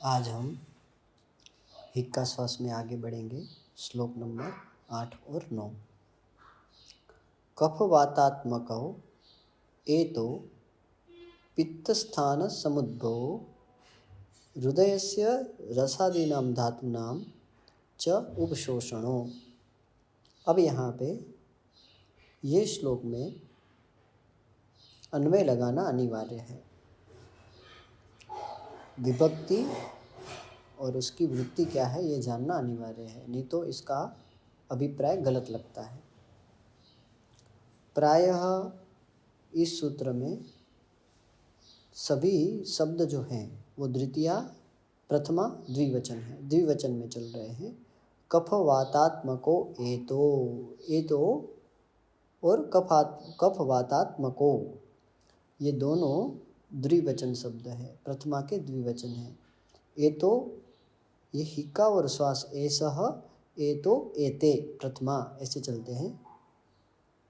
आज हम हिक्का श्वास में आगे बढ़ेंगे। श्लोक नंबर 8 और 9। कफवातात्मकौ एतो पित्तस्थान समुद्भवो हृदयस्य रसादीनां धातूनां च उपशोषणो। अब यहाँ पे ये श्लोक में अन्वय लगाना अनिवार्य है। विभक्ति और उसकी वृत्ति क्या है ये जानना अनिवार्य है, नहीं तो इसका अभिप्राय गलत लगता है। प्रायः इस सूत्र में सभी शब्द जो हैं वो द्वितीया प्रथमा द्विवचन है, द्विवचन में चल रहे हैं। कफवातात्मको एतो, एतो और कफवातात्मको ये दोनों द्विवचन शब्द है, प्रथमा के द्विवचन है। एतो ये हिक्का और श्वास एसह, एतो एते प्रथमा ऐसे चलते हैं।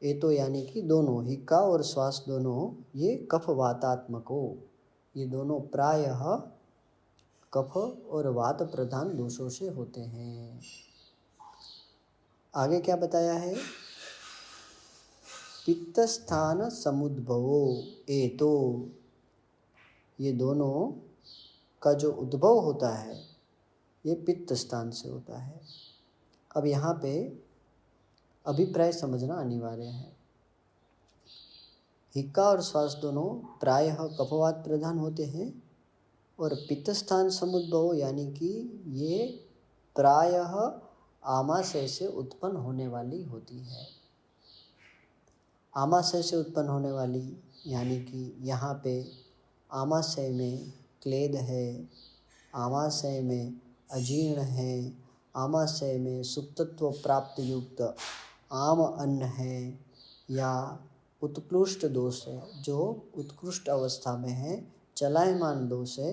एतो यानी कि दोनों, हिक्का और श्वास दोनों ये कफवातात्मको, ये दोनों प्रायः कफ और वात प्रधान दोषों से होते हैं। आगे क्या बताया है? पित्तस्थान समुद्भवो एतो, ये दोनों का जो उद्भव होता है ये पित्त स्थान से होता है। अब यहाँ पे अभिप्राय समझना अनिवार्य है। हिक्का और श्वास दोनों प्रायः कफवात प्रधान होते हैं और पित्त स्थान समुद्भव यानी कि ये प्रायः आमाशय से उत्पन्न होने वाली होती है। आमाशय से उत्पन्न होने वाली यानी कि यहाँ पे आमाशय में क्लेद है, आमाशय में अजीर्ण है, आमाशय में सुप्तत्व प्राप्त युक्त आम अन्न है या उत्कृष्ट दोष है, जो उत्कृष्ट अवस्था में है, चलायमान दोष है,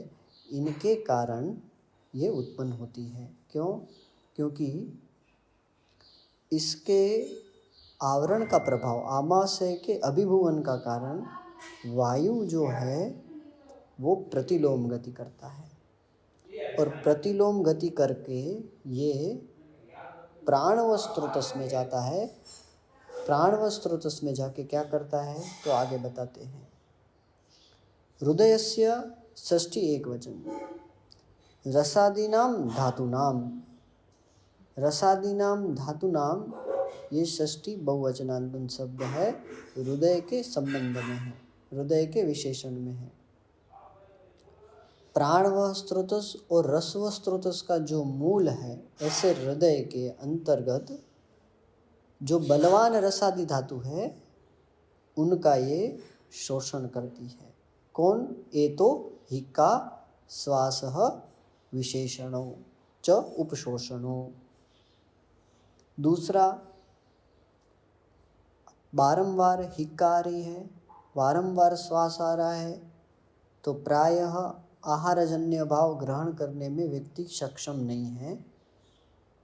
इनके कारण ये उत्पन्न होती है। क्यों? क्योंकि इसके आवरण का प्रभाव, आमाशय के अभिभुवन का कारण वायु जो है वो प्रतिलोम गति करता है और प्रतिलोम गति करके ये प्राणव स्रोतस में जाता है। प्राणव स्रोतस में जाके क्या करता है तो आगे बताते हैं। हृदयस्य षष्ठी एकवचन, रसादीनां धातूनां, रसादीनां धातूनां ये षष्ठी बहुवचनान्त शब्द है, हृदय के संबंध में है, हृदय के विशेषण में है। प्राणव स्रोतस और रसव स्रोतस का जो मूल है, ऐसे हृदय के अंतर्गत जो बलवान रसादि धातु है उनका ये शोषण करती है। कौन? एतो हिक्का श्वासः विशेषणो च उपशोषणो। दूसरा, बारंबार हिक्का आ रही है, बारंबार श्वास आ रहा है, तो प्रायः आहारजन्य भाव ग्रहण करने में व्यक्ति सक्षम नहीं है,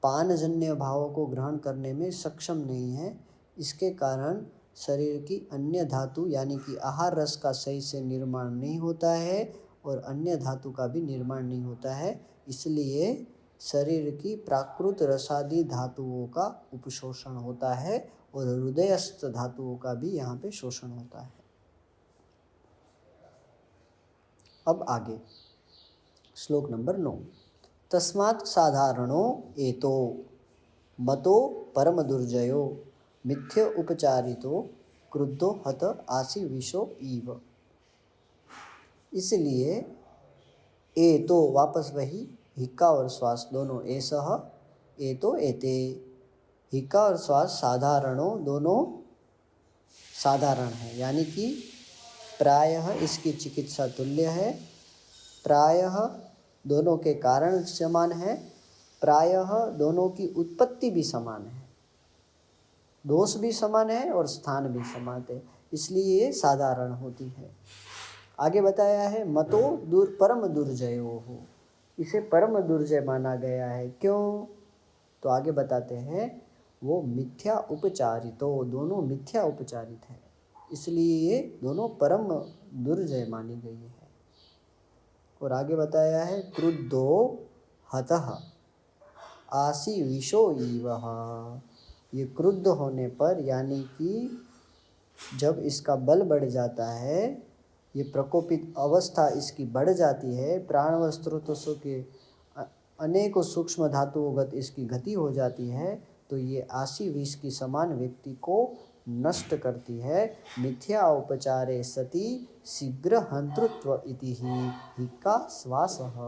पानजन्य भावों को ग्रहण करने में सक्षम नहीं है। इसके कारण शरीर की अन्य धातु यानी कि आहार रस का सही से निर्माण नहीं होता है और अन्य धातु का भी निर्माण नहीं होता है। इसलिए शरीर की प्राकृत रसादि धातुओं का उपशोषण होता है और हृदयस्थ धातुओं का भी यहाँ पे शोषण होता है। अब आगे श्लोक नंबर 9। तस्मात् साधारणो एतो मतो परम दुर्जयो मिथ्य उपचारितो क्रुद्धो हत आसी विशो इव। इसलिए एतो वापस वही, हिक्का और श्वास दोनों एसह, एतो एते, हिक्का और श्वास साधारणो दोनों साधारण है, यानी कि प्रायः इसकी चिकित्सा तुल्य है, प्रायः दोनों के कारण समान है, प्रायः दोनों की उत्पत्ति भी समान है, दोष भी समान है और स्थान भी समान है, इसलिए ये साधारण होती है। आगे बताया है मतो परम दुर्जयो हो, इसे परम दुर्जय माना गया है। क्यों? तो आगे बताते हैं वो मिथ्या उपचारितो, दोनों मिथ्या उपचारित है, इसलिए ये दोनों परम दुर्जय मानी गई है। और आगे बताया है क्रुद्धो हतः आसी विशो ईवः। ये क्रुद्ध होने पर यानी कि जब इसका बल बढ़ जाता है, ये प्रकोपित अवस्था इसकी बढ़ जाती है, प्राण स्रोतों के अनेकों सूक्ष्म धातुओं इसकी गति हो जाती है, तो ये आसी विष की समान व्यक्ति को नष्ट करती है। मिथ्या उपचारे सति शीघ्र हंतृत्व इति ही का श्वासः।